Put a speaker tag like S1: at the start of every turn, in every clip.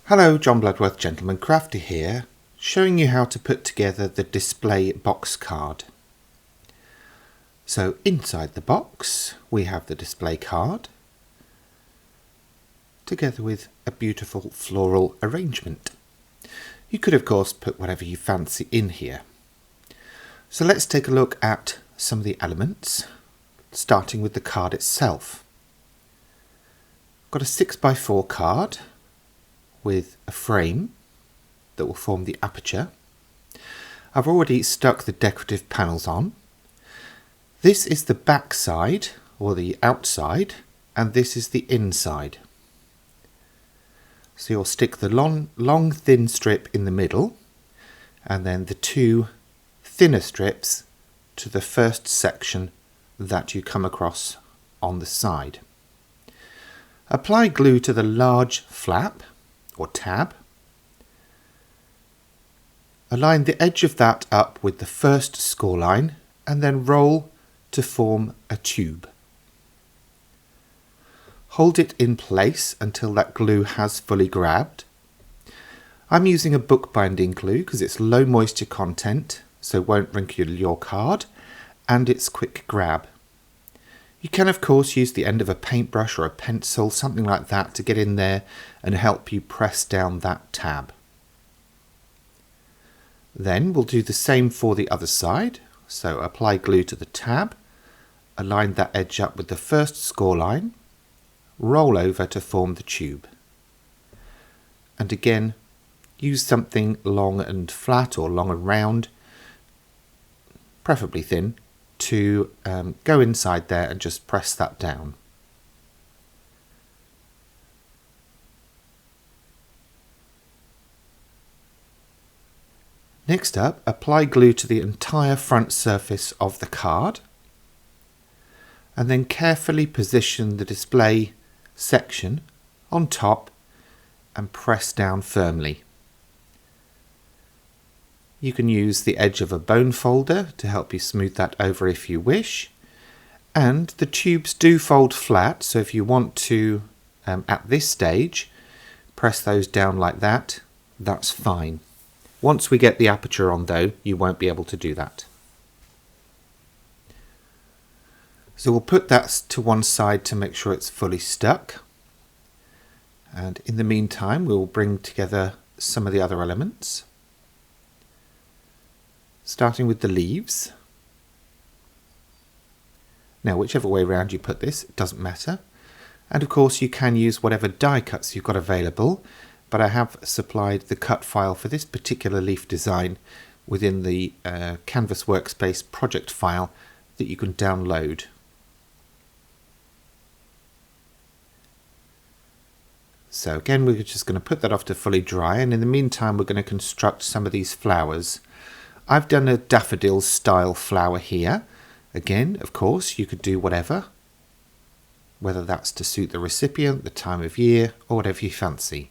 S1: Hello, John Bloodworth, Gentleman Crafty here, showing you how to put together the display box card. So inside the box we have the display card, together with a beautiful floral arrangement. You could of course put whatever you fancy in here. So let's take a look at some of the elements, starting with the card itself. I've got a 6x4 card with a frame that will form the aperture. I've already stuck the decorative panels on. This is the back side, or the outside, and this is the inside. So you'll stick the long thin strip in the middle, and then the two thinner strips to the first section that you come across on the side. Apply glue to the large flap or tab. Align the edge of that up with the first score line and then roll to form a tube. Hold it in place until that glue has fully grabbed. I'm using a bookbinding glue because it's low moisture content, so it won't wrinkle your card, and it's quick grab. You can of course use the end of a paintbrush or a pencil, something like that, to get in there and help you press down that tab. Then we'll do the same for the other side. So apply glue to the tab, align that edge up with the first score line, roll over to form the tube. And again, use something long and flat or long and round, preferably thin, to go inside there and just press that down. Next up, apply glue to the entire front surface of the card, and then carefully position the display section on top and press down firmly. You can use the edge of a bone folder to help you smooth that over if you wish, and the tubes do fold flat, so if you want to at this stage press those down like that, that's fine. Once we get the aperture on though, you won't be able to do that. So we'll put that to one side to make sure it's fully stuck, and in the meantime we'll bring together some of the other elements. Starting with the leaves. Now whichever way around you put this, it doesn't matter. And of course you can use whatever die cuts you've got available, but I have supplied the cut file for this particular leaf design within the Canvas Workspace project file that you can download. So again, we're just going to put that off to fully dry, and in the meantime we're going to construct some of these flowers. I've done a daffodil style flower here. Again, of course, you could do whatever, whether that's to suit the recipient, the time of year, or whatever you fancy.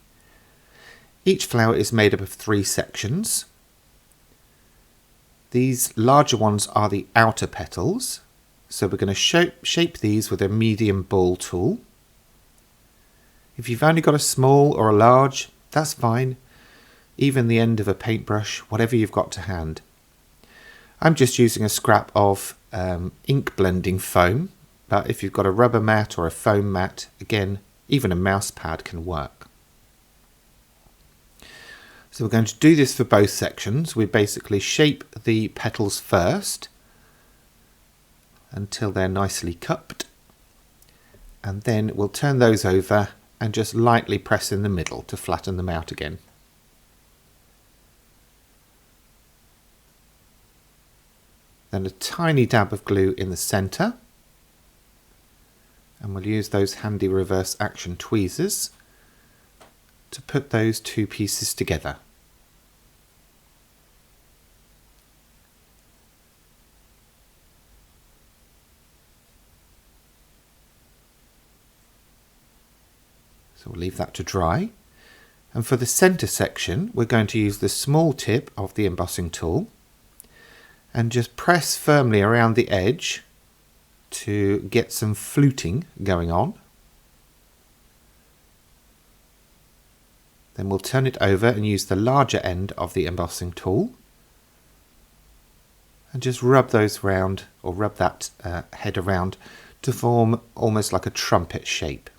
S1: Each flower is made up of 3 sections. These larger ones are the outer petals, so we're going to shape these with a medium ball tool. If you've only got a small or a large, that's fine. Even the end of a paintbrush, whatever you've got to hand. I'm just using a scrap of ink blending foam, but if you've got a rubber mat or a foam mat, again, even a mouse pad can work. So we're going to do this for both sections. We basically shape the petals first until they're nicely cupped, and then we'll turn those over and just lightly press in the middle to flatten them out again. Then a tiny dab of glue in the centre, and we'll use those handy reverse action tweezers to put those 2 pieces together. So we'll leave that to dry, and for the centre section we're going to use the small tip of the embossing tool and just press firmly around the edge to get some fluting going on. Then we'll turn it over and use the larger end of the embossing tool and just rub those round, or rub that head around to form almost like a trumpet shape.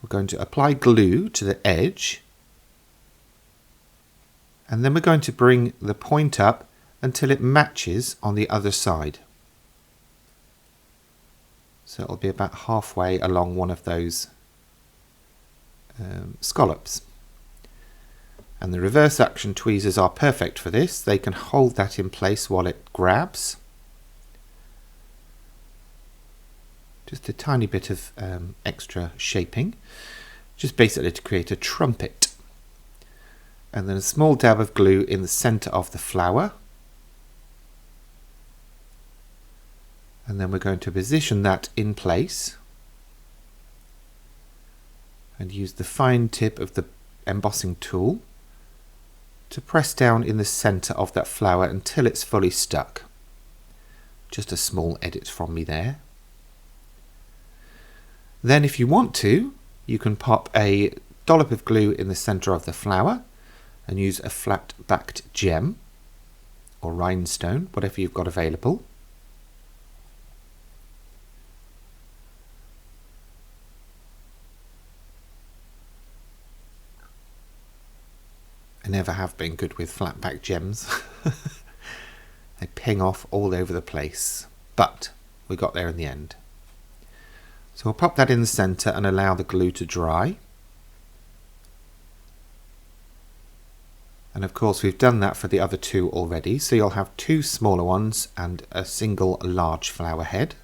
S1: We're going to apply glue to the edge, and then we're going to bring the point up until it matches on the other side. So it'll be about halfway along one of those scallops. And the reverse action tweezers are perfect for this. They can hold that in place while it grabs. Just a tiny bit of extra shaping, just basically to create a trumpet. And then a small dab of glue in the centre of the flower. And then we're going to position that in place and use the fine tip of the embossing tool to press down in the centre of that flower until it's fully stuck. Just a small edit from me there. Then if you want to, you can pop a dollop of glue in the centre of the flower and use a flat backed gem or rhinestone, whatever you've got available. I never have been good with flat back gems. They ping off all over the place, but we got there in the end. So we'll pop that in the centre and allow the glue to dry. And of course we've done that for the other two already, so you'll have two smaller ones and a single large flower head.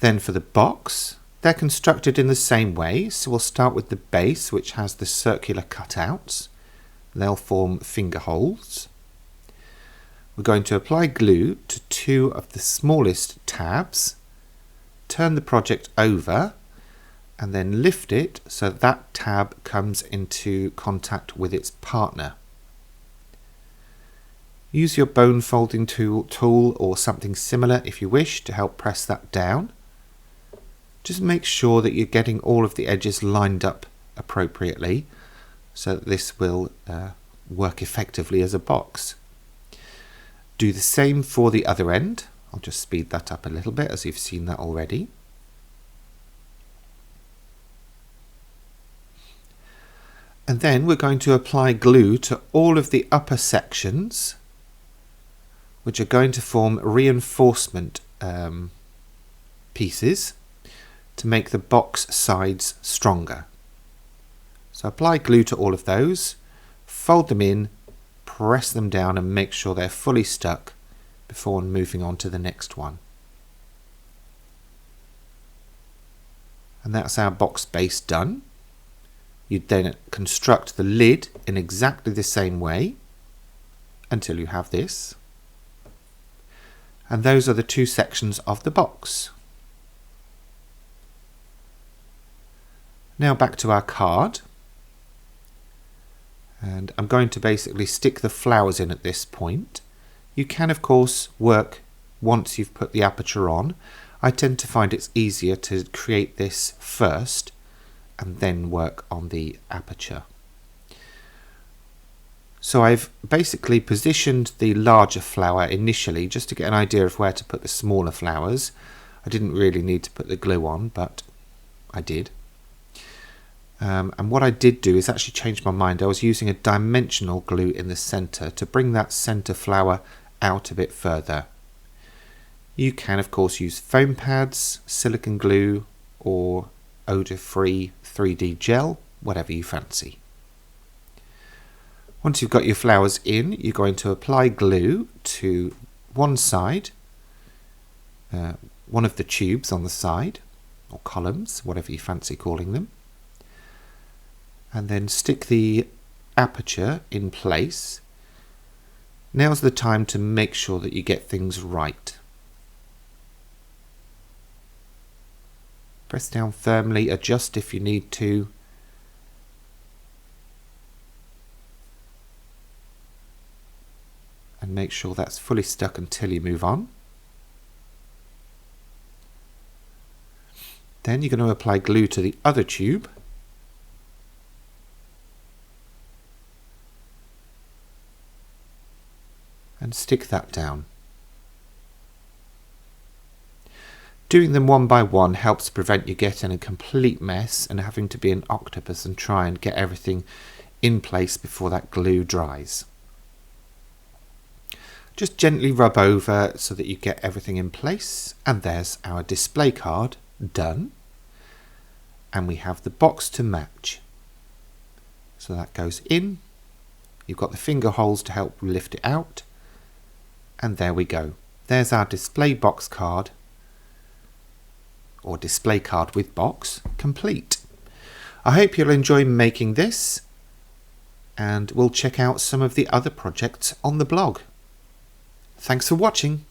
S1: Then for the box, they're constructed in the same way, so we'll start with the base, which has the circular cutouts. They'll form finger holes. We're going to apply glue to two of the smallest tabs, turn the project over, and then lift it so that tab comes into contact with its partner. Use your bone folding tool or something similar if you wish to help press that down. Just make sure that you're getting all of the edges lined up appropriately so that this will work effectively as a box. Do the same for the other end. I'll just speed that up a little bit as you've seen that already. And then we're going to apply glue to all of the upper sections, which are going to form reinforcement pieces to make the box sides stronger. So apply glue to all of those, fold them in, press them down and make sure they're fully stuck before moving on to the next one. And that's our box base done. You'd then construct the lid in exactly the same way until you have this. And those are the two sections of the box. Now back to our card, and I'm going to basically stick the flowers in at this point. You can of course work once you've put the aperture on. I tend to find it's easier to create this first and then work on the aperture. So I've basically positioned the larger flower initially just to get an idea of where to put the smaller flowers. I didn't really need to put the glue on, but I did. And what I did do is actually change my mind. I was using a dimensional glue in the centre to bring that centre flower out a bit further. You can of course use foam pads, silicone glue, or odour-free 3D gel, whatever you fancy. Once you've got your flowers in, you're going to apply glue to one side, one of the tubes on the side, or columns, whatever you fancy calling them. And then stick the aperture in place. Now's the time to make sure that you get things right. Press down firmly, adjust if you need to. And make sure that's fully stuck until you move on. Then you're going to apply glue to the other tube. And stick that down. Doing them one by one helps prevent you getting a complete mess and having to be an octopus and try and get everything in place before that glue dries. Just gently rub over so that you get everything in place, and there's our display card done. And we have the box to match. So that goes in. You've got the finger holes to help lift it out. And there we go. There's our display box card, or display card with box, complete. I hope you'll enjoy making this, and we'll check out some of the other projects on the blog. Thanks for watching.